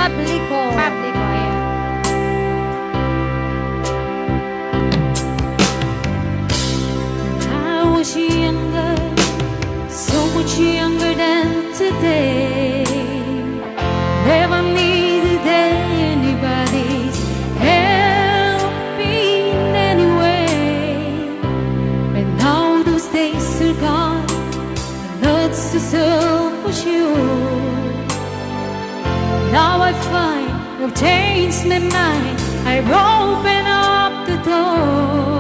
Public, oh, yeah. I was younger, so much younger than today. Never needed anybody's help in any way. And now those days are gone, and not so selfish you. Now I find I've changed my mind, I've opened up the door.